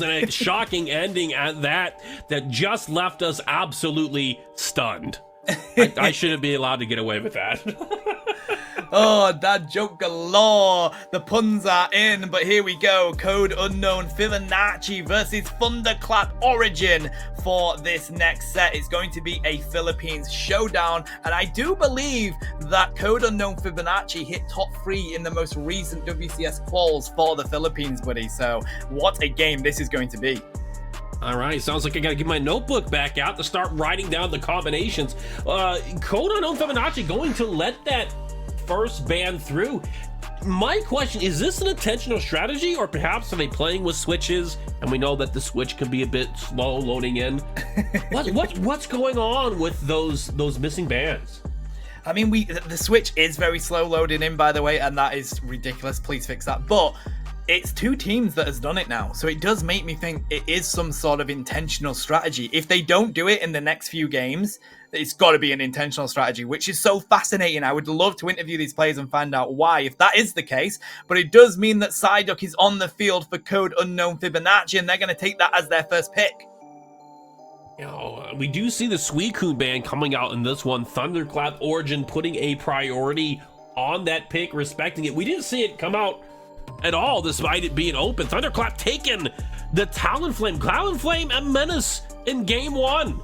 and a shocking ending at that just left us absolutely stunned. I shouldn't be allowed to get away with that. Oh, dad joke galore. The puns are in, but here we go. Code Unknown Fibonacci versus Thunderclap Origin for this next set. It's going to be a Philippines showdown, and I do believe that Code Unknown Fibonacci hit top 3 in the most recent WCS quals for the Philippines, buddy. So what a game this is going to be. All right, sounds like I gotta get my notebook back out to start writing down the combinations. Code Unknown Fibonacci going to let that first ban through. My question, is this an intentional strategy, or perhaps are they playing with switches and we know that the switch can be a bit slow loading in? What's going on with those missing bans? I mean, the switch is very slow loading in, by the way, and that is ridiculous. Please fix that. But it's 2 teams that has done it now, so it does make me think it is some sort of intentional strategy. If they don't do it in the next few games, it's got to be an intentional strategy, which is so fascinating. I would love to interview these players and find out why, if that is the case. But it does mean that Psyduck is on the field for Code Unknown Fibonacci, and they're going to take that as their first pick. You know, we do see the Suicune ban coming out in this one. Thunderclap Origin putting a priority on that pick, respecting it. We didn't see it come out at all, despite it being open. Thunderclap taking the Talonflame. Talonflame and Menace in game 1.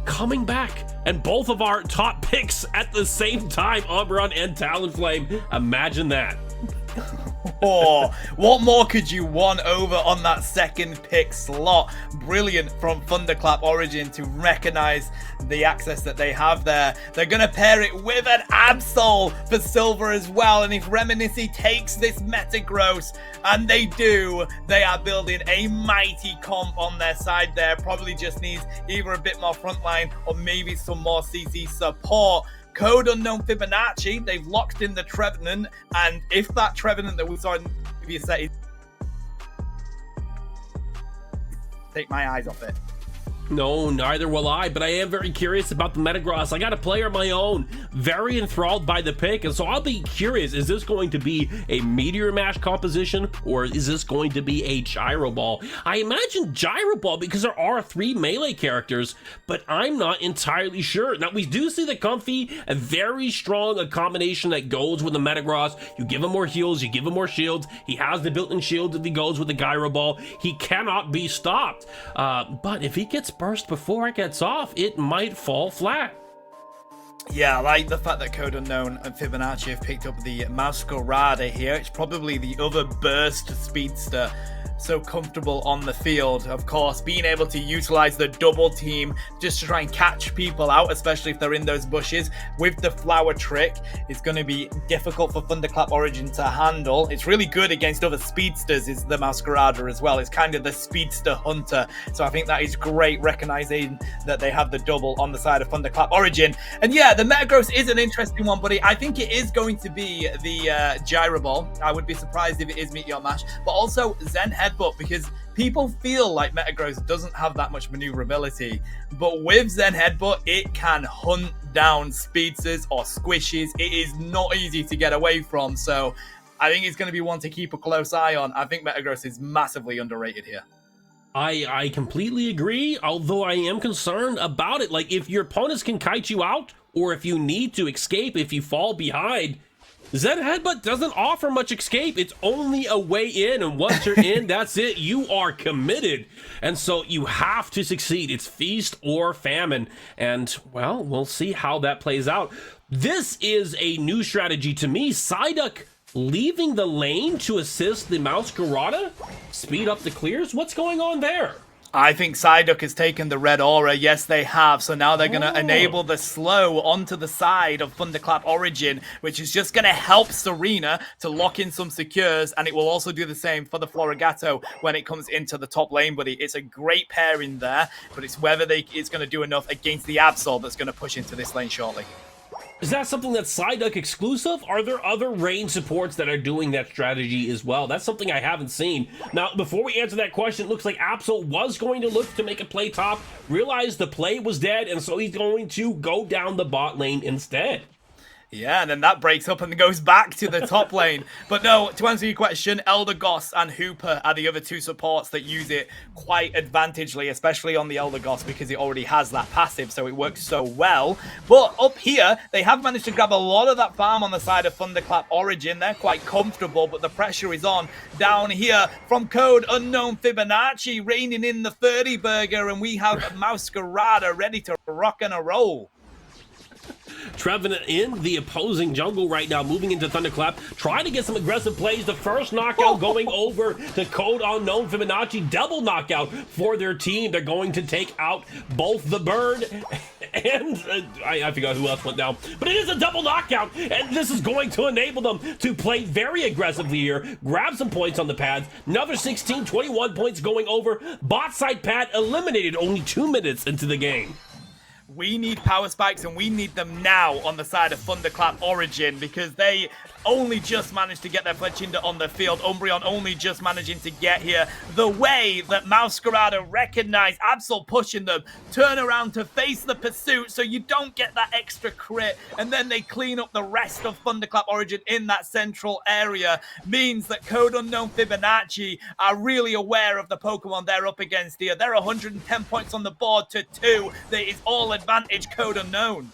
Coming back, and both of our top picks at the same time, Umbreon and Talonflame. Imagine that. Oh, what more could you want over on that second pick slot? Brilliant from Thunderclap Origin to recognize the access that they have there. They're going to pair it with an Absol for silver as well. And if Reminiscy takes this Metagross, and they do, they are building a mighty comp on their side there. Probably just needs either a bit more frontline or maybe some more CC support. Code Unknown Fibonacci, they've locked in the Trevenant, and if that Trevenant that we saw in the previous set is... take my eyes off it. No, neither will I, but I am very curious about the Metagross. I got a player of my own, very enthralled by the pick, and so I'll be curious, is this going to be a Meteor Mash composition, or is this going to be a Gyro Ball? I imagine Gyro Ball because there are 3 melee characters, but I'm not entirely sure. Now, we do see the Comfey, a very strong combination that goes with the Metagross. You give him more heals, you give him more shields. He has the built-in shield if he goes with the Gyro Ball. He cannot be stopped, but if he gets burst before it gets off, it might fall flat. Yeah, I like the fact that Code Unknown and Fibonacci have picked up the Masquerada here. It's probably the other burst speedster so comfortable on the field. Of course, being able to utilize the double team just to try and catch people out, especially if they're in those bushes with the flower trick, is going to be difficult for Thunderclap Origin to handle. It's really good against other speedsters, is the Masquerada as well. It's kind of the speedster hunter. So I think that is great, recognizing that they have the double on the side of Thunderclap Origin. And yeah, the Metagross is an interesting one, buddy. I think it is going to be the Gyro Ball. I would be surprised if it is Meteor Mash, but also Zen Headbutt, because people feel like Metagross doesn't have that much maneuverability, but with Zen Headbutt, it can hunt down speedsters or squishes. It is not easy to get away from, so I think it's going to be one to keep a close eye on. I think Metagross is massively underrated here. I completely agree, although I am concerned about it. Like, if your opponents can kite you out, or if you need to escape, if you fall behind, Zen Headbutt doesn't offer much escape. It's only a way in, and once you're in, that's it. You are committed, and so you have to succeed. It's feast or famine, and, well, we'll see how that plays out. This is a new strategy to me. Psyduck leaving the lane to assist the Masquerada, speed up the clears. What's going on there? I think Psyduck has taken the red aura. Yes, they have. So now they're going to enable the slow onto the side of Thunderclap Origin, which is just going to help Serena to lock in some secures. And it will also do the same for the Florigato when it comes into the top lane, buddy. It's a great pairing there, but it's whether it's going to do enough against the Absol that's going to push into this lane shortly. Is that something that's Psyduck exclusive? Are there other range supports that are doing that strategy as well? That's something I haven't seen. Now, before we answer that question, it looks like Absol was going to look to make a play top, realized the play was dead, and so he's going to go down the bot lane instead. Yeah, and then that breaks up and goes back to the top lane. But no, to answer your question, Elder Goss and Hooper are the other two supports that use it quite advantageously, especially on the Elder Goss because it already has that passive, so it works so well. But up here, they have managed to grab a lot of that farm on the side of Thunderclap Origin. They're quite comfortable, but the pressure is on down here from Code Unknown Fibonacci, reigning in the 30 burger, and we have Masquerada ready to rock and a roll. Trevenant in the opposing jungle right now, moving into Thunderclap, trying to get some aggressive plays. The first knockout going over to Code Unknown Fibonacci. Double knockout for their team. They're going to take out both the bird and I forgot who else went down. But it is a double knockout, and this is going to enable them to play very aggressively here, grab some points on the pads. Another 16, 21 points going over. Bot side pad eliminated only 2 minutes into the game. We need power spikes, and we need them now on the side of Thunderclap Origin because they only just managed to get their Fletchinder on the field. Umbreon only just managing to get here. The way that Masquerada recognized Absol pushing them, turn around to face the pursuit so you don't get that extra crit, and then they clean up the rest of Thunderclap Origin in that central area, means that Code Unknown Fibonacci are really aware of the Pokemon they're up against here. They're 110 points on the board to 2. There is all advantage Code Unknown.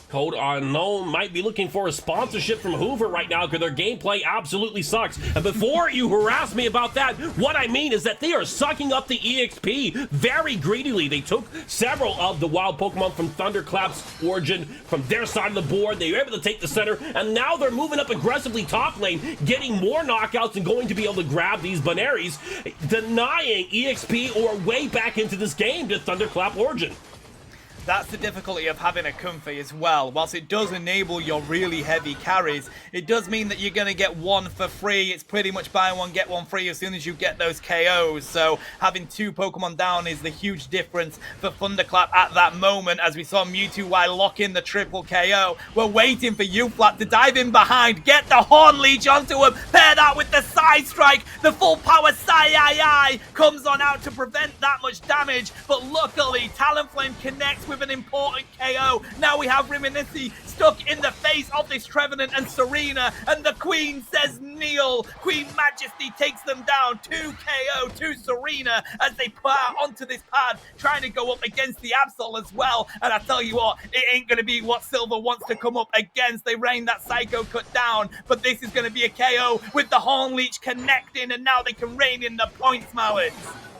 Code Unknown might be looking for a sponsorship from Hoover right now because their gameplay absolutely sucks. And before you harass me about that, what I mean is that they are sucking up the EXP very greedily. They took several of the wild Pokemon from Thunderclap's Origin from their side of the board. They were able to take the center, and now they're moving up aggressively top lane, getting more knockouts and going to be able to grab these Banaries, denying EXP or way back into this game to Thunderclap Origin. That's the difficulty of having a Comfey as well. Whilst it does enable your really heavy carries, it does mean that you're going to get one for free. It's pretty much buy one, get one free as soon as you get those KOs. So having 2 Pokemon down is the huge difference for Thunderclap at that moment. As we saw Mewtwo lock in the triple KO. We're waiting for Uflat to dive in behind, get the Horn Leech onto him, pair that with the Side Strike. The full power Sai comes on out to prevent that much damage. But luckily, Talonflame connects with an important KO. Now we have Reminisci stuck in the face of this Trevenant and Serena, and the Queen says kneel. Queen Majesty takes them down. 2 KO to Serena as they plow onto this pad, trying to go up against the Absol as well. And I tell you what, it ain't going to be what Silver wants to come up against. They rain that Psycho Cut down, but this is going to be a KO with the Horn Leech connecting, and now they can rein in the points, Mallets.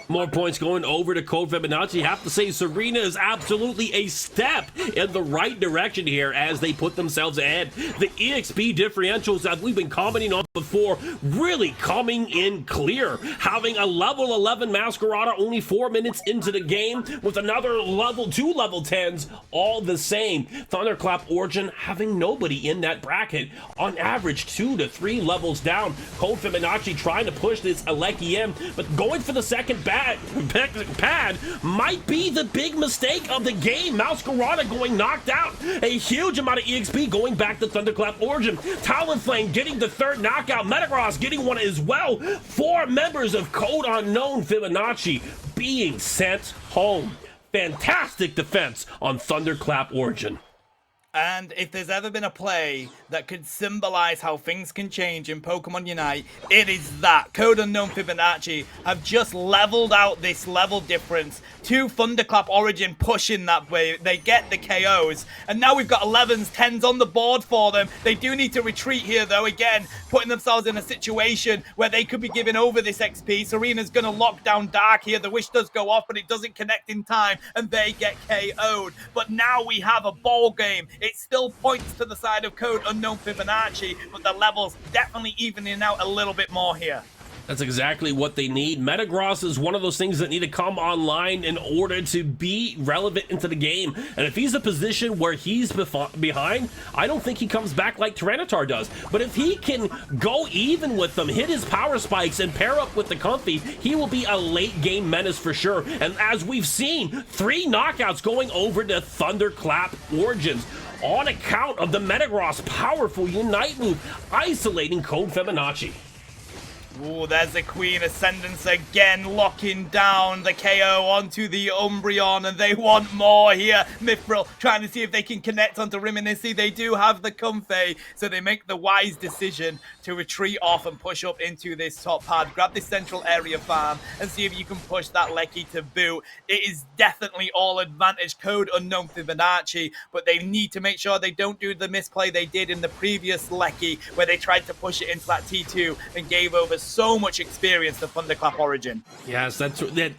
More points going over to Code Fibonacci. Have to say, Serena is absolutely a step in the right direction here as they put themselves ahead. The EXP differentials that we've been commenting on before really coming in clear. Having a level 11 Masquerada only 4 minutes into the game with another level 2 level 10s all the same. Thunderclap Origin having nobody in that bracket. On average, 2 to 3 levels down. Code Fibonacci trying to push this Alecki in, but going for the second pad might be the big mistake of the game. Masquerada going knocked out. A huge amount of EXP going back to Thunderclap Origin. Talonflame getting the 3rd knockout. Metagross getting one as well. 4 members of Code Unknown Fibonacci being sent home. Fantastic defense on Thunderclap Origin. And if there's ever been a play that could symbolize how things can change in Pokemon Unite, it is that. Code Unknown Fibonacci have just leveled out this level difference to Thunderclap Origin pushing that way. They get the KOs. And now we've got 11s, 10s on the board for them. They do need to retreat here, though. Again, putting themselves in a situation where they could be giving over this XP. Serena's going to lock down Dark here. The wish does go off, but it doesn't connect in time, and they get KO'd. But now we have a ball game. It still points to the side of Code Unknown Fibonacci, but the levels definitely evening out a little bit more here. That's exactly what they need. Metagross is one of those things that need to come online in order to be relevant into the game. And if he's a position where he's behind, I don't think he comes back like Tyranitar does. But if he can go even with them, hit his power spikes, and pair up with the Comfey, he will be a late game menace for sure. And as we've seen, 3 knockouts going over to Thunderclap Origins on account of the Metagross powerful Unite move, isolating Code Fibonacci. Ooh, there's the Queen Ascendance again, locking down the KO onto the Umbreon, and they want more here. Mithril trying to see if they can connect onto Riminici. They do have the Comfey, so they make the wise decision to retreat off and push up into this top pad. Grab this central area farm and see if you can push that Lecky to boot. It is definitely all advantage code unknown Fibonacci, but they need to make sure they don't do the misplay they did in the previous Lecky, where they tried to push it into that T2 and gave over so much experience to Thunderclap Origin. Yes, that's that.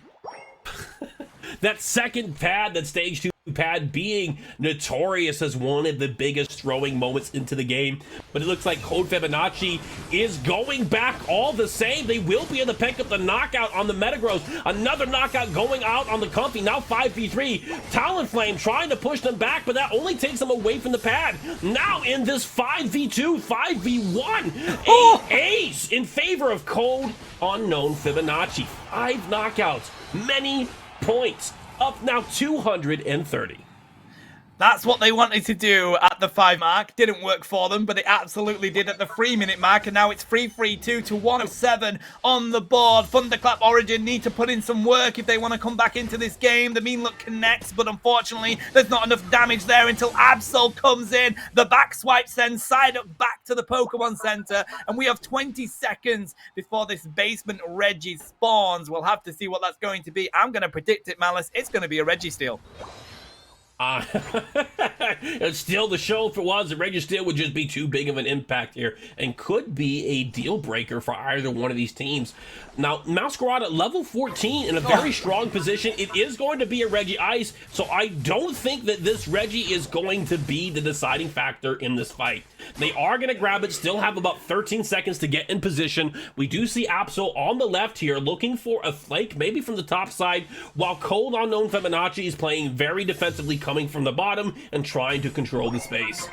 That second pad, that stage 2 pad, being notorious as one of the biggest throwing moments into the game, but it looks like Code Fibonacci is going back all the same. They will be able to pick up the knockout on the Metagross. Another knockout going out on the Comfey. Now 5v3. Talonflame trying to push them back, but that only takes them away from the pad. Now in this 5v2, 5v1, an ace in favor of Code Unknown Fibonacci. 5 knockouts, many points, up now 230. That's what they wanted to do at the 5 mark. Didn't work for them, but it absolutely did at the 3-minute mark. And now it's 3-3-2 to 107 on the board. Thunderclap Origin need to put in some work if they want to come back into this game. The Mean Look connects, but unfortunately, there's not enough damage there until Absol comes in. The back swipe sends Psyduck back to the Pokemon Center. And we have 20 seconds before this basement Reggie spawns. We'll have to see what that's going to be. I'm going to predict it, Malice. It's going to be a Registeel. It's still the show. If it was, the Registeel would just be too big of an impact here and could be a deal breaker for either one of these teams. Now, Masquerade at level 14 in a very strong position. It is going to be a Reggie Ice, so I don't think that this Reggie is going to be the deciding factor in this fight. They are going to grab it, still have about 13 seconds to get in position. We do see Absol on the left here looking for a flake, maybe from the top side, while Cold Unknown Fibonacci is playing very defensively, coming from the bottom and trying to control the space.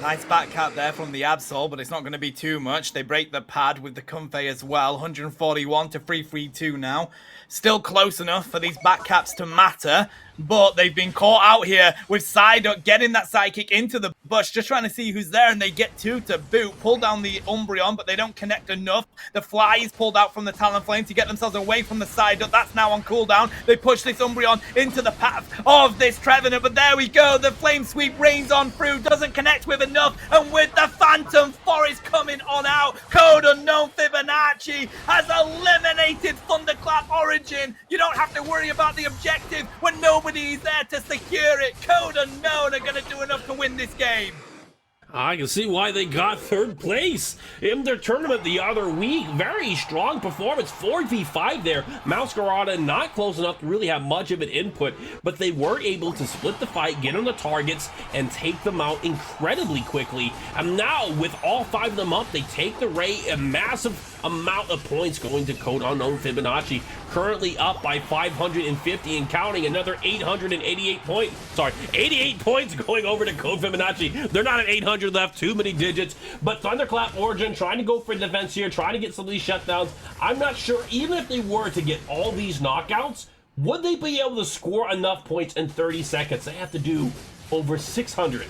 Nice back cap there from the Absol, but it's not going to be too much. They break the pad with the Comfey as well. 141 to 3-3-2 now. Still close enough for these back caps to matter, but they've been caught out here with Psyduck getting that sidekick into the bush, just trying to see who's there, and they get 2 to boot. Pull down the Umbreon, but they don't connect enough. The Fly is pulled out from the Talonflame to get themselves away from the Psyduck. That's now on cooldown. They push this Umbreon into the path of this Trevenant, but there we go. The Flame Sweep rains on through, doesn't connect with enough, and with the Phantom Forest coming on out, Code Unknown Fibonacci has eliminated Thunderclap Origin. You don't have to worry about the objective when nobody's there to secure it. Code Unknown are going to do enough to win this game. I can see why they got 3rd place in their tournament the other week. Very strong performance, 4v5 there. Masquerade not close enough to really have much of an input, but they were able to split the fight, get on the targets, and take them out incredibly quickly. And now, with all 5 of them up, they take the Ray, a massive amount of points going to Code Unknown Fibonacci, currently up by 550 and counting, another 88 points going over to Code Fibonacci. They're not at 800 left, too many digits, but Thunderclap Origin trying to go for defense here, trying to get some of these shutdowns. I'm not sure, even if they were to get all these knockouts, would they be able to score enough points in 30 seconds? They have to do over 600.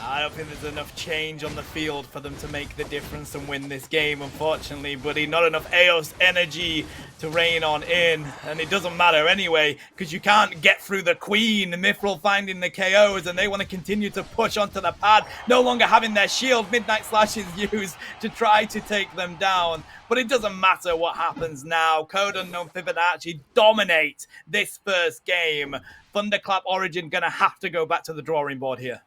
I don't think there's enough change on the field for them to make the difference and win this game, unfortunately, buddy. Not enough Eos energy to rain on in, and it doesn't matter anyway, because you can't get through the Queen. Mithril finding the KOs, and they want to continue to push onto the pad, no longer having their shield. Midnight Slash is used to try to take them down, but it doesn't matter what happens now. Code Unknown Fibonacci dominate this first game. Thunderclap Origin gonna have to go back to the drawing board here.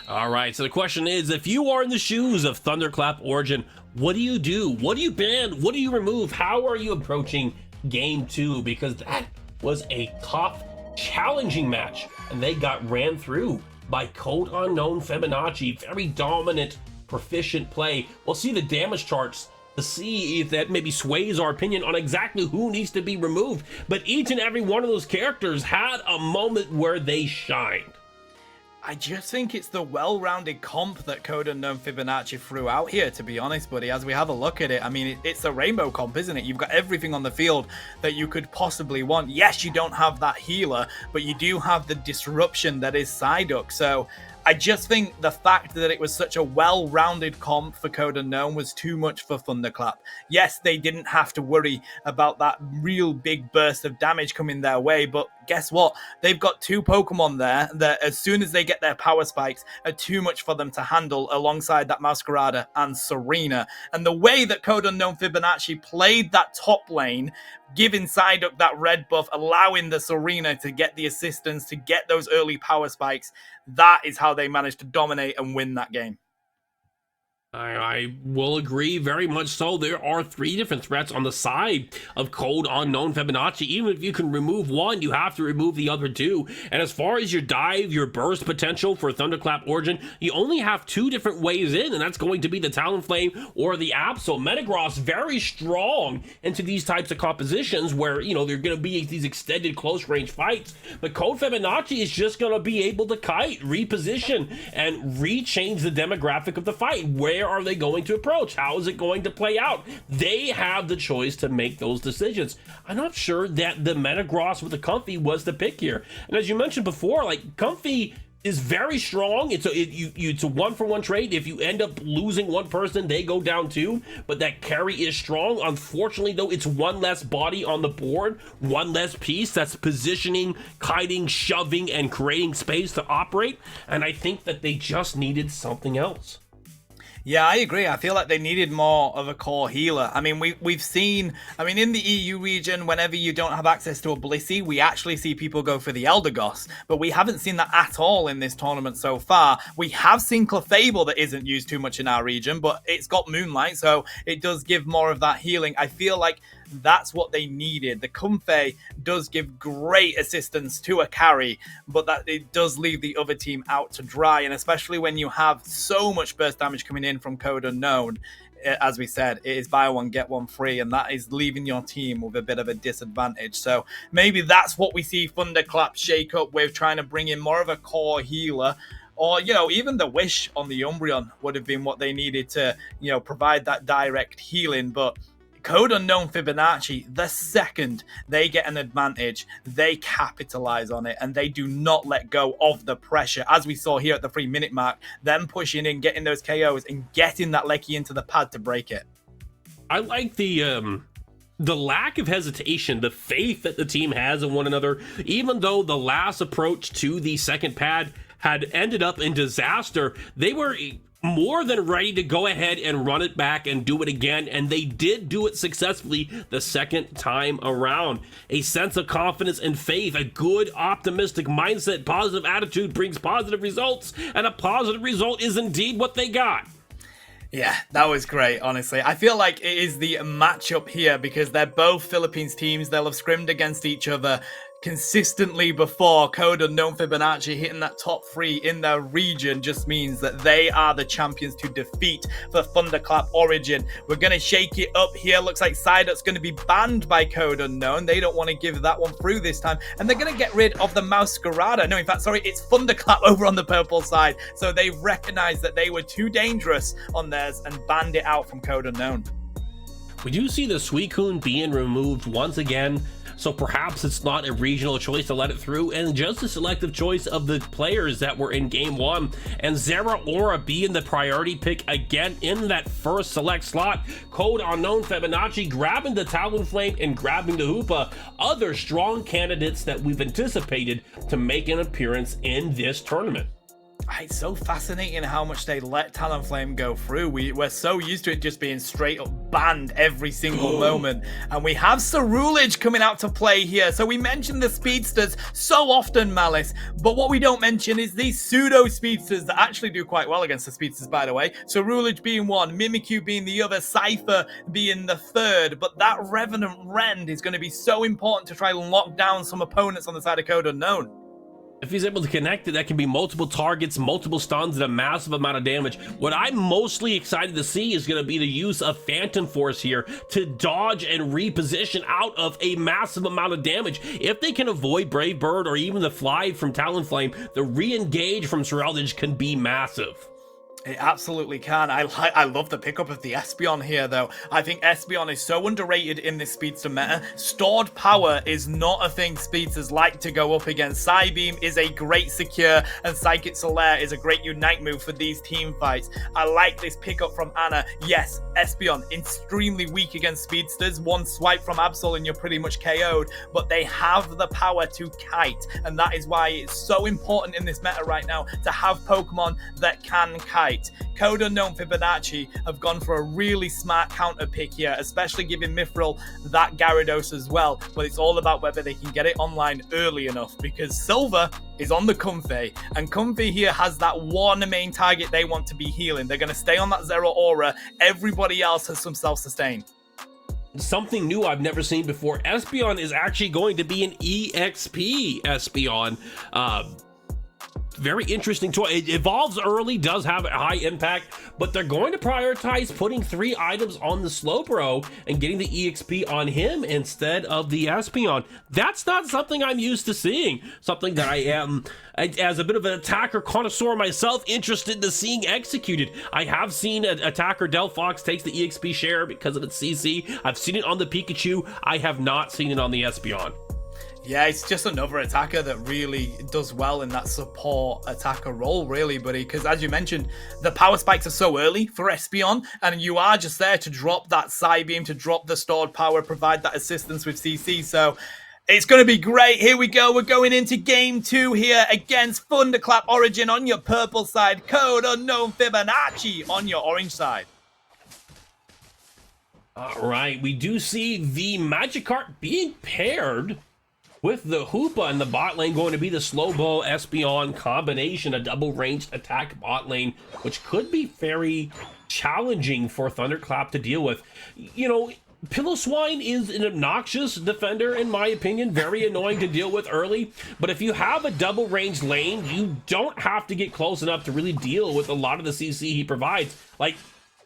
All right, so the question is, if you are in the shoes of Thunderclap Origin, what do you do? What do you ban? What do you remove? How are you approaching game 2? Because that was a tough, challenging match, and they got ran through by Code Unknown Fibonacci. Very dominant, proficient play. We'll see the damage charts to see if that maybe sways our opinion on exactly who needs to be removed. But each and every one of those characters had a moment where they shined. I just think it's the well-rounded comp that Code Unknown Fibonacci threw out here, to be honest, buddy. As we have a look at it, I mean, it's a rainbow comp, isn't it? You've got everything on the field that you could possibly want. Yes, you don't have that healer, but you do have the disruption that is Psyduck. So I just think the fact that it was such a well-rounded comp for Code Unknown was too much for Thunderclap. Yes, they didn't have to worry about that real big burst of damage coming their way, but guess what? They've got two Pokemon there that as soon as they get their power spikes are too much for them to handle alongside that Masquerada and Serena. And the way that Code Unknown Fibonacci played that top lane, giving Psyduck that red buff, allowing the Serena to get the assistance, to get those early power spikes, that is how they managed to dominate and win that game. I will agree very much so. There are three different threats on the side of Code Unknown Fibonacci. Even if you can remove one, you have to remove the other two. And as far as your dive, your burst potential for Thunderclap Origin, you only have two different ways in, and that's going to be the Talonflame or the Absol. Metagross very strong into these types of compositions where, you know, they're going to be these extended close range fights. But Code Fibonacci is just going to be able to kite, reposition, and rechange the demographic of the fight. Where are they going to approach? How is it going to play out? They have the choice to make those decisions. I'm not sure that the Metagross with the Comfy was the pick here. And as you mentioned before, like, Comfy is very strong. It's a one-for-one trade. If you end up losing one person, they go down too. But that carry is strong. Unfortunately, though, it's one less body on the board, one less piece that's positioning, kiting, shoving, and creating space to operate. And I think that they just needed something else. Yeah, I agree. I feel like they needed more of a core healer. I mean, we've seen, I mean, in the EU region, whenever you don't have access to a Blissey, we actually see people go for the Eldegoss, but we haven't seen that at all in this tournament so far. We have seen Clefable that isn't used too much in our region, but it's got Moonlight, so it does give more of that healing. I feel like that's what they needed. The Comfey does give great assistance to a carry, but that it does leave the other team out to dry, and especially when you have so much burst damage coming in from Code Unknown, as we said, it is buy one, get one free, and that is leaving your team with a bit of a disadvantage. So maybe that's what we see Thunderclap shake up with, trying to bring in more of a core healer. Or, you know, even the Wish on the Umbreon would have been what they needed to, you know, provide that direct healing. But Code Unknown Fibonacci, the second they get an advantage, they capitalize on it, and they do not let go of the pressure. As we saw here at the 3-minute mark, them pushing in, getting those KOs, and getting that Lecky into the pad to break it. I like the lack of hesitation, the faith that the team has in one another. Even though the last approach to the second pad had ended up in disaster, they were more than ready to go ahead and run it back and do it again, and they did do it successfully the second time around. A sense of confidence and faith, a good optimistic mindset, positive attitude brings positive results, and a positive result is indeed what they got. Yeah, that was great, honestly. I feel like it is the matchup here because they're both Philippines teams. They'll have scrimmed against each other consistently before. Code Unknown Fibonacci hitting that top 3 in their region just means that they are the champions to defeat for Thunderclap Origin. We're going to shake it up here. Looks like Psyduck's going to be banned by Code Unknown. They don't want to give that one through this time. And they're going to get rid of the Masquerada. No, in fact, sorry, it's Thunderclap over on the purple side. So they recognized that they were too dangerous on theirs and banned it out from Code Unknown. We do see the Suicune being removed once again. So perhaps it's not a regional choice to let it through, and just a selective choice of the players that were in game 1. And Zeraora being the priority pick again in that first select slot. Code Unknown Fibonacci grabbing the Talonflame and grabbing the Hoopa. Other strong candidates that we've anticipated to make an appearance in this tournament. It's so fascinating how much they let Talonflame go through. We're so used to it just being straight up banned every single moment. And we have Cerulege coming out to play here. So we mentioned the speedsters so often, Malice. But what we don't mention is these pseudo speedsters that actually do quite well against the speedsters, by the way. Cerulege being one, Mimikyu being the other, Cypher being the third. But that Revenant Rend is going to be so important to try and lock down some opponents on the side of Code Unknown. If he's able to connect it, that can be multiple targets, multiple stuns, and a massive amount of damage. What I'm mostly excited to see is going to be the use of Phantom Force here to dodge and reposition out of a massive amount of damage. If they can avoid Brave Bird or even the fly from Talonflame, the re-engage from Cerulege can be massive. It absolutely can. I love the pickup of the Espeon here, though. I think Espeon is so underrated in this speedster meta. Stored power is not a thing speedsters like to go up against. Psybeam is a great secure, and Psychic Solaire is a great unite move for these team fights. I like this pickup from Anna. Yes, Espeon, extremely weak against speedsters. One swipe from Absol and you're pretty much KO'd, but they have the power to kite, and that is why it's so important in this meta right now to have Pokemon that can kite. Code Unknown Fibonacci have gone for a really smart counter pick here, especially giving Mithril that Gyarados as well, but it's all about whether they can get it online early enough, because Silver is on the Comfey, and Comfey here has that one main target they want to be healing. They're going to stay on that Zero Aura. Everybody else has some self-sustain. Something new I've never seen before. Espeon is actually going to be an EXP Espeon. Very interesting toy. It evolves early, does have a high impact, but they're going to prioritize putting 3 items on the Slowbro and getting the EXP on him instead of the Espeon. That's not something I'm used to seeing. Something that I am, as a bit of an attacker connoisseur myself, interested in seeing executed. I have seen an attacker Delphox takes the EXP share because of its CC. I've seen it on the Pikachu. I have not seen it on the Espeon. Yeah, it's just another attacker that really does well in that support attacker role, really, buddy. Because as you mentioned, the power spikes are so early for Espeon, and you are just there to drop that Psybeam, to drop the stored power, provide that assistance with CC. So it's going to be great. Here we go. We're going into game 2 here against Thunderclap Origin on your purple side, Code Unknown Fibonacci on your orange side. All right, we do see the Magikarp being paired with the Hoopa in the bot lane, going to be the Slowbro Espeon combination, a double ranged attack bot lane, which could be very challenging for Thunderclap to deal with. You know, Piloswine is an obnoxious defender, in my opinion, very annoying to deal with early, but if you have a double ranged lane, you don't have to get close enough to really deal with a lot of the CC he provides. Like,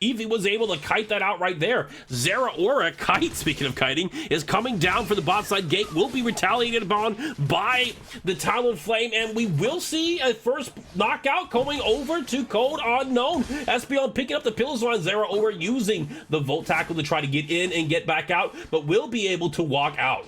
Eevee was able to kite that out right there. Zeraora kite, speaking of kiting, is coming down for the bot side gate, will be retaliated upon by the Talonflame, and we will see a first knockout going over to Code Unknown. Espeon picking up the Piloswine. Zeraora using the Volt Tackle to try to get in and get back out, but will be able to walk out.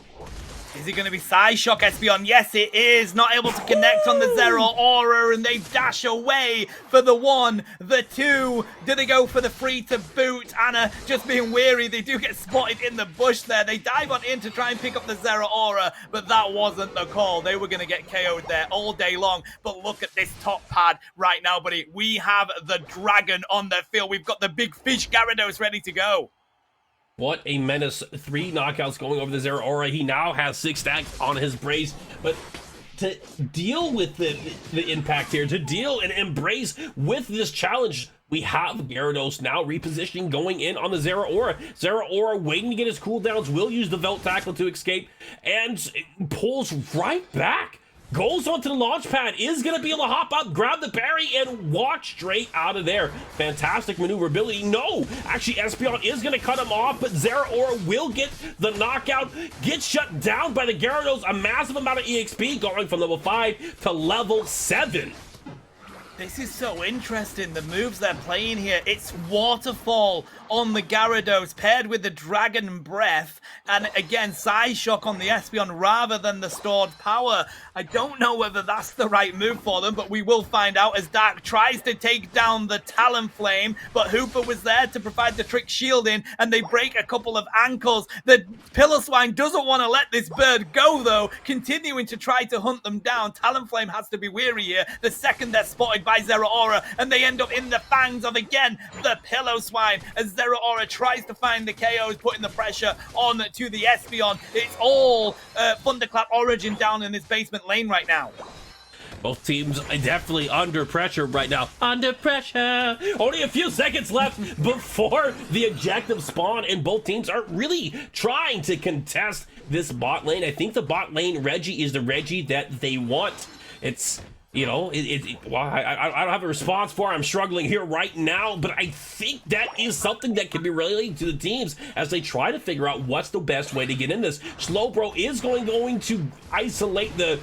Is it going to be Psyshock Espeon? Yes, it is. Not able to connect on the Zero Aura, and they dash away for the 1, the 2. Do they go for the 3 to boot? Anna just being weary. They do get spotted in the bush there. They dive on in to try and pick up the Zero Aura, but that wasn't the call. They were going to get KO'd there all day long. But look at this top pad right now, buddy. We have the dragon on the field. We've got the big fish Gyarados ready to go. What a menace. 3 knockouts going over the Zero Aura. He now has 6 stacks on his brace, but to deal with the impact here, to deal and embrace with this challenge, we have Gyarados now repositioning, going in on the Zero Aura. Zero Aura waiting to get his cooldowns, will use the Volt Tackle to escape, and pulls right back. Goes onto the launch pad, is going to be able to hop up, grab the berry, and walk straight out of there. Fantastic maneuverability. No, actually, Espeon is going to cut him off, but Zeraora will get the knockout, gets shut down by the Gyarados. A massive amount of EXP going from level 5 to level 7. This is so interesting, the moves they're playing here. It's Waterfall on the Gyarados paired with the Dragon Breath, and again, Psyshock on the Espeon rather than the stored power. I don't know whether that's the right move for them, but we will find out as Dark tries to take down the Talonflame, but Hooper was there to provide the trick shielding, and they break a couple of ankles. The Piloswine doesn't want to let this bird go, though, continuing to try to hunt them down. Talonflame has to be weary here. The second they're spotted by Zeraora, and they end up in the fangs of, again, the Piloswine, as Zeraora tries to find the KOs, putting the pressure on to the Espeon. It's all Thunderclap Origin down in this basement lane right now. Both teams are definitely under pressure right now. Under pressure! Only a few seconds left before the objective spawn, and both teams are really trying to contest this bot lane. I think the bot lane Reggie is the Reggie that they want. It's, you know, well, I don't have a response for it. I'm struggling here right now, but I think that is something that can be related to the teams as they try to figure out what's the best way to get in this. Slowbro is going to isolate the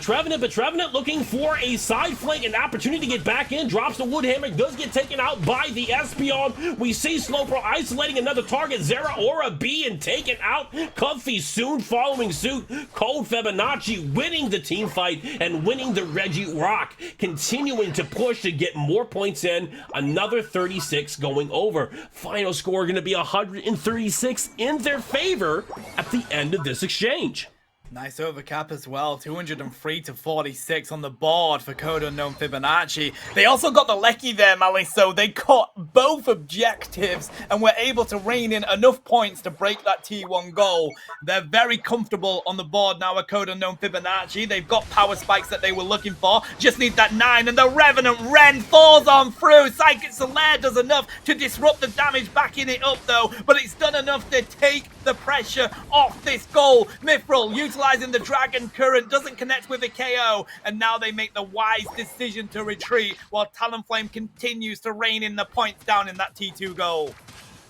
Trevenant, but Trevenant looking for a side flank, an opportunity to get back in, drops the Woodhammer, does get taken out by the Espeon. We see Slowbro isolating another target, Zeraora being taken out. Comfy soon following suit. Cold Fibonacci winning the team fight and winning the Regirock, continuing to push to get more points in. Another 36 going over. Final score going to be 136 in their favor at the end of this exchange. Nice overcap as well, 203 to 46 on the board for Code Unknown Fibonacci. They also got the Lecky there, Mally, so they caught both objectives and were able to rein in enough points to break that T1 goal. They're very comfortable on the board now at Code Unknown Fibonacci. They've got power spikes that they were looking for, just need that 9, and the Revenant Wren falls on through. Psychic Solaire does enough to disrupt the damage, backing it up though, but it's done enough to take the pressure off this goal. Mithril utilizing the Dragon Current, doesn't connect with the KO, and now they make the wise decision to retreat while Talonflame continues to rein in the points down in that T2 goal.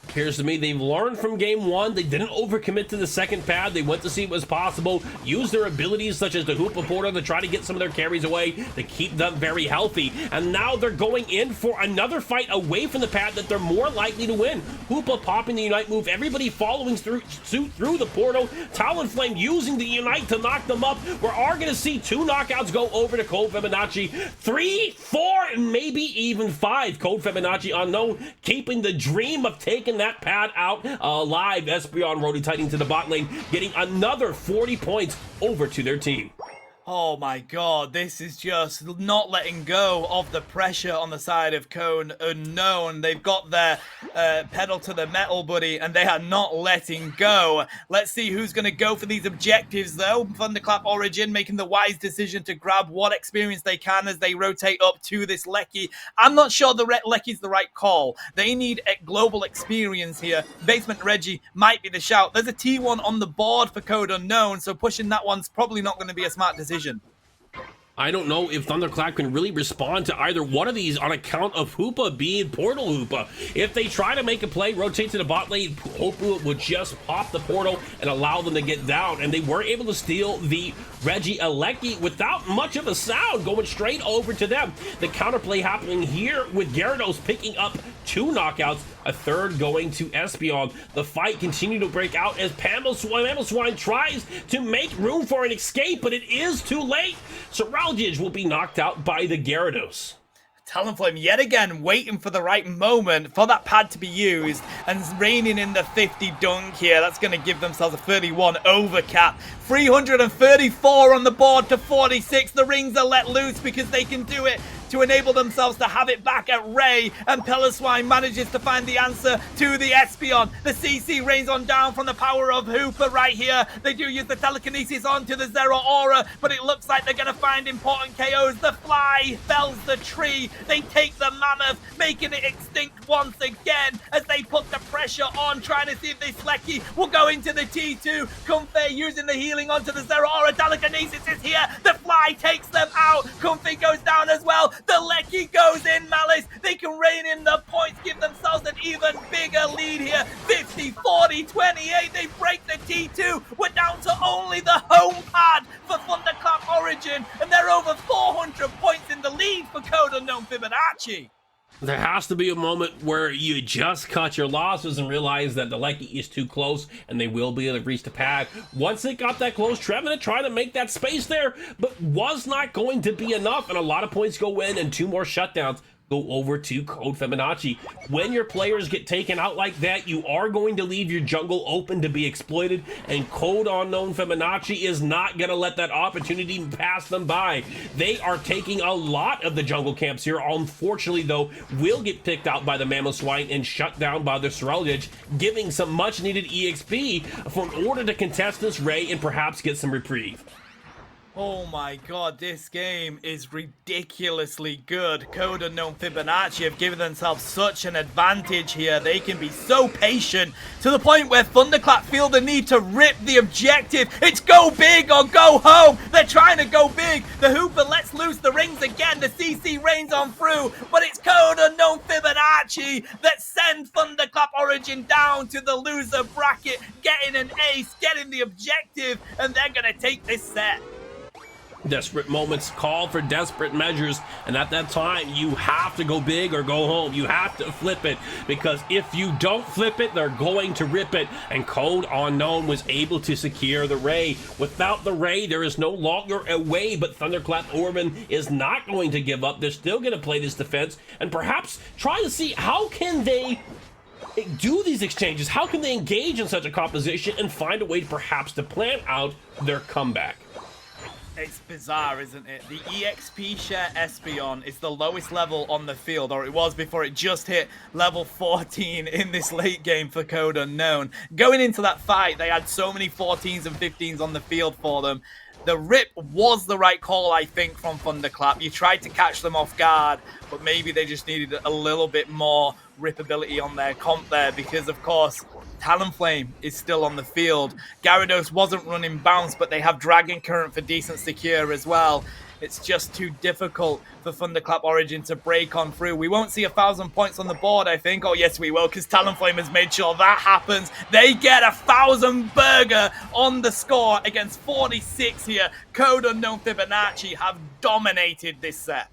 Appears to me they've learned from game one. They didn't overcommit to the second pad. They went to see what was possible, used their abilities such as the Hoopa Portal to try to get some of their carries away to keep them very healthy. And now they're going in for another fight away from the pad that they're more likely to win. Hoopa popping the Unite move, everybody following through the portal. Talonflame using the Unite to knock them up. We are going to see 2 knockouts go over to Cold Fibonacci. 3, 4, and maybe even 5. Cold Fibonacci unknown, keeping the dream of taking that pad out alive. Espeon rotating to the bot lane, getting another 40 points over to their team. Oh my god, this is just not letting go of the pressure on the side of Code Unknown. They've got their pedal to the metal, buddy, and they are not letting go. Let's see who's going to go for these objectives, though. Thunderclap Origin making the wise decision to grab what experience they can as they rotate up to this Lecky. I'm not sure the Lecky's the right call. They need a global experience here. Basement Reggie might be the shout. There's a T1 on the board for Code Unknown, so pushing that one's probably not going to be a smart decision. I don't know if Thunderclap can really respond to either one of these on account of Hoopa being Portal Hoopa. If they try to make a play, rotate to the bot lane, Hoopa would just pop the portal and allow them to get down. And they were able to steal the Regieleki without much of a sound, going straight over to them. The counterplay happening here with Gyarados picking up 2 knockouts, a third going to Espeon. The fight continued to break out as Mamoswine tries to make room for an escape, but it is too late. Seralgage will be knocked out by the Gyarados. Talonflame yet again waiting for the right moment for that pad to be used and reining in the 50 dunk here. That's going to give themselves a 31 overcap. 334 on the board to 46. The rings are let loose because they can do it to enable themselves to have it back at Ray, and Piloswine manages to find the answer to the Espeon. The CC rains on down from the power of Hoopa right here. They do use the telekinesis onto the Zeraora, but it looks like they're going to find important KOs. The Fly fells the tree. They take the Mammoth, making it extinct once again as they put the pressure on, trying to see if this Lecky will go into the T2. Comfey using the healing onto the Zeraora. Telekinesis is here. The Fly takes them out. Comfey goes down as well. The Lecky goes in, Malice. They can rein in the points, give themselves an even bigger lead here. 50, 40, 28. They break the T2. We're down to only the home pad for Thunderclap Origin, and they're over 400 points in the lead for Code Unknown Fibonacci. There has to be a moment where you just cut your losses and realize that the Lecky is too close and they will be able to reach the pad. Once they got that close, Trevenant tried to make that space there, but was not going to be enough, and a lot of points go in and 2 more shutdowns go over to Code Fibonacci. When your players get taken out like that, you are going to leave your jungle open to be exploited, and Code Unknown Fibonacci is not going to let that opportunity pass them by. They are taking a lot of the jungle camps here. Unfortunately, though, will get picked out by the Mamoswine and shut down by the Seralgage, giving some much-needed EXP in order to contest this Ray and perhaps get some reprieve. Oh my god, this game is ridiculously good. Code Unknown Fibonacci have given themselves such an advantage here. They can be so patient to the point where Thunderclap feel the need to rip the objective. It's go big or go home. They're trying to go big. The Hoopa lets loose the rings again. The CC rains on through, but it's Code Unknown Fibonacci that send Thunderclap Origin down to the loser bracket, getting an ace, getting the objective, and they're going to take this set. Desperate moments call for desperate measures, and at that time you have to go big or go home. You have to flip it, because if you don't flip it, they're going to rip it. And Code Unknown was able to secure the Ray. Without the Ray, there is no longer a way, but Thunderclap Orban is not going to give up. They're still going to play this defense and perhaps try to see how can they do these exchanges, how can they engage in such a composition and find a way to perhaps to plan out their comeback. It's bizarre, isn't it? The EXP share Espeon is the lowest level on the field, or it was before it just hit level 14 in this late game for Code Unknown. Going into that fight, they had so many 14s and 15s on the field for them. The rip was the right call, I think, from Thunderclap. You tried to catch them off guard, but maybe they just needed a little bit more ripability on their comp there, because, of course, Talonflame is still on the field. Gyarados wasn't running Bounce, but they have Dragon Current for decent secure as well. It's just too difficult for Thunderclap Origin to break on through. We won't see 1,000 points on the board, I think. Oh, yes, we will, because Talonflame has made sure that happens. They get 1,000 burger on the score against 46 here. Code Unknown Fibonacci have dominated this set.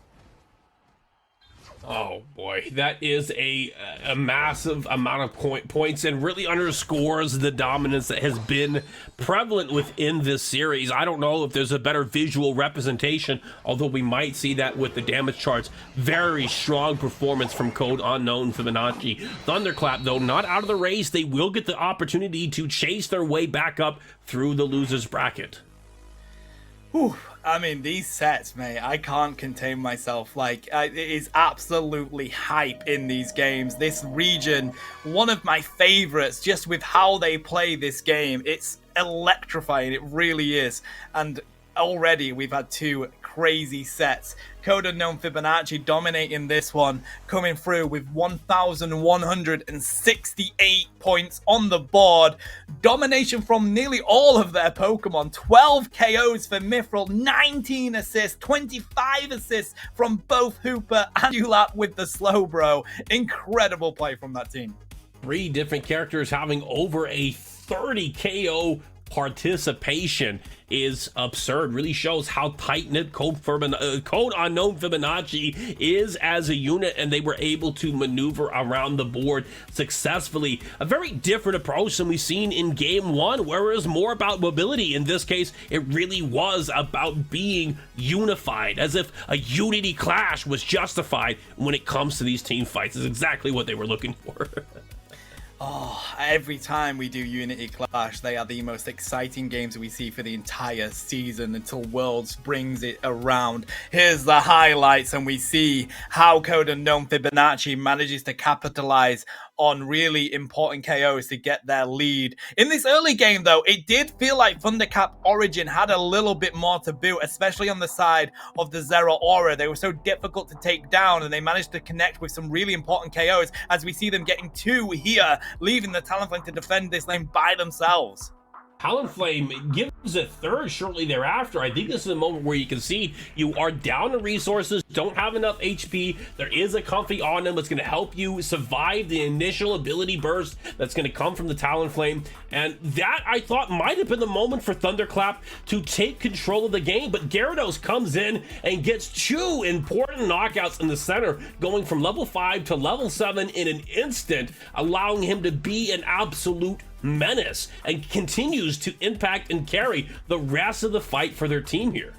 Oh boy, that is a massive amount of points, and really underscores the dominance that has been prevalent within this series. I don't know if there's a better visual representation, although we might see that with the damage charts. Very strong performance from Code Unknown Fibonacci. Thunderclap, though, not out of the race. They will get the opportunity to chase their way back up through the loser's bracket. Whew. I mean, these sets, mate, I can't contain myself. Like, it is absolutely hype in these games. This region, one of my favorites, just with how they play this game. It's electrifying, it really is. And already we've had two crazy sets. Code Unknown Fibonacci dominating this one, coming through with 1,168 points on the board. Domination from nearly all of their Pokemon. 12 KOs for Mithril, 19 assists, 25 assists from both Hooper and Ulap with the Slowbro. Incredible play from that team. 3 different characters having over a 30 KO participation is absurd. Really shows how tight-knit Code Unknown Fibonacci is as a unit, and they were able to maneuver around the board successfully. A very different approach than we've seen in game 1, where it was more about mobility. In this case, it really was about being unified, as if a Unity Clash was justified when it comes to these team fights. Is exactly what they were looking for. Oh, every time we do Unity Clash, they are the most exciting games we see for the entire season until Worlds brings it around. Here's the highlights, and we see how Code Unknown Fibonacci manages to capitalize on really important KOs to get their lead. In this early game, though, it did feel like Thunderclap Origin had a little bit more to boot, especially on the side of the Zero Aura. They were so difficult to take down, and they managed to connect with some really important KOs, as we see them getting 2 here, leaving the Talonflame to defend this lane by themselves. Talonflame gives a third shortly thereafter. I think this is a moment where you can see you are down to resources, don't have enough HP. There is a Comfy on them that's going to help you survive the initial ability burst that's going to come from the Talonflame. And that, I thought, might have been the moment for Thunderclap to take control of the game. But Gyarados comes in and gets 2 important knockouts in the center, going from level 5 to level 7 in an instant, allowing him to be an absolute menace, and continues to impact and carry the rest of the fight for their team here.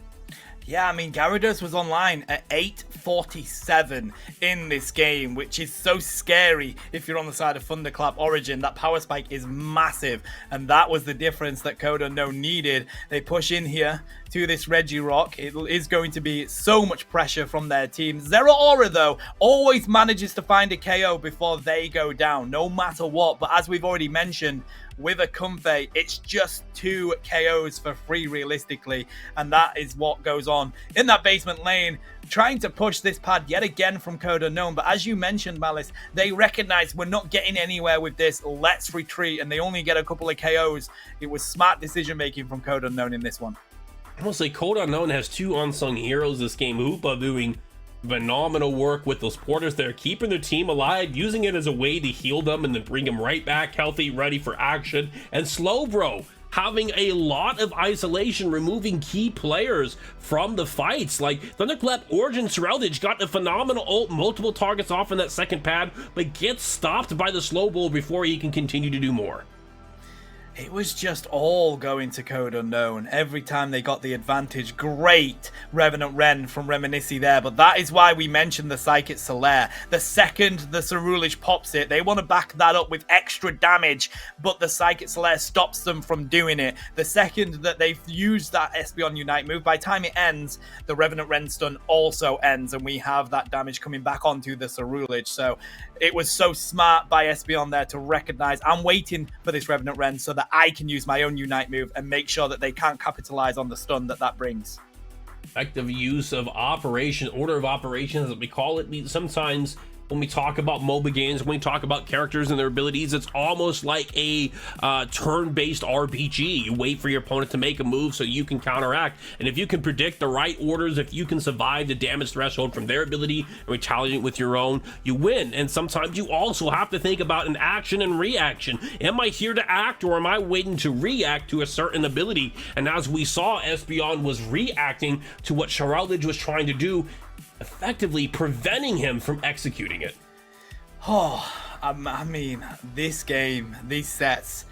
Yeah, I mean, Gyarados was online at 847 in this game, which is so scary if you're on the side of Thunderclap Origin. That power spike is massive, and that was the difference that Code Unknown needed. They push in here to this Regirock. It is going to be so much pressure from their team. Zero Aura, though, always manages to find a KO before they go down, no matter what. But as we've already mentioned, with a Comfey, it's just 2 KOs for free realistically, and that is what goes on in that basement lane, trying to push this pad yet again from Code Unknown. But as you mentioned, Malice, they recognize we're not getting anywhere with this, let's retreat, and they only get a couple of KOs. It was smart decision making from Code Unknown in this one. I will say Code Unknown has 2 unsung heroes this game. Hoopa doing phenomenal work with those porters there, keeping their team alive, using it as a way to heal them and then bring them right back healthy, ready for action. And Slowbro having a lot of isolation, removing key players from the fights. Like Thunderclap Origin Seraldage got a phenomenal ult, multiple targets off in that second pad, but gets stopped by the slow bull before he can continue to do more. It was just all going to Code Unknown every time they got the advantage. Great Revenant Ren from Reminisci there, but that is why we mentioned the Psychic Solaire. The second the Ceruledge pops it, they want to back that up with extra damage, but the Psychic Solaire stops them from doing it. The second that they've used that Espeon Unite move, by the time it ends, the Revenant Ren stun also ends, and we have that damage coming back onto the Ceruledge. So it was so smart by Espeon there to recognize, I'm waiting for this Revenant Ren so that I can use my own Unite move and make sure that they can't capitalize on the stun that brings. Effective use of order of operations, as we call it. Sometimes when we talk about MOBA games, when we talk about characters and their abilities, it's almost like a turn-based RPG. You wait for your opponent to make a move so you can counteract. And if you can predict the right orders, if you can survive the damage threshold from their ability and retaliate with your own, you win. And sometimes you also have to think about an action and reaction. Am I here to act, or am I waiting to react to a certain ability? And as we saw, Espeon was reacting to what Seraldage was trying to do, effectively preventing him from executing it. Oh, I mean, this game, these sets,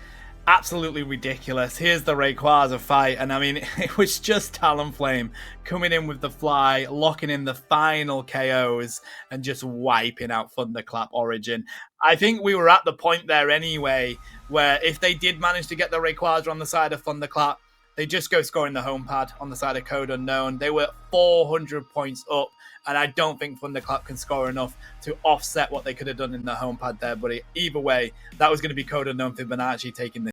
absolutely ridiculous. Here's the Rayquaza fight, and I mean, it was just Talonflame coming in with the fly, locking in the final KOs, and just wiping out Thunderclap Origin. I think we were at the point there anyway, where if they did manage to get the Rayquaza on the side of Thunderclap, they just go scoring the home pad on the side of Code Unknown. They were 400 points up, and I don't think Thunderclap can score enough to offset what they could have done in the home pad there. But either way, that was going to be Code Unknown Fibonacci taking the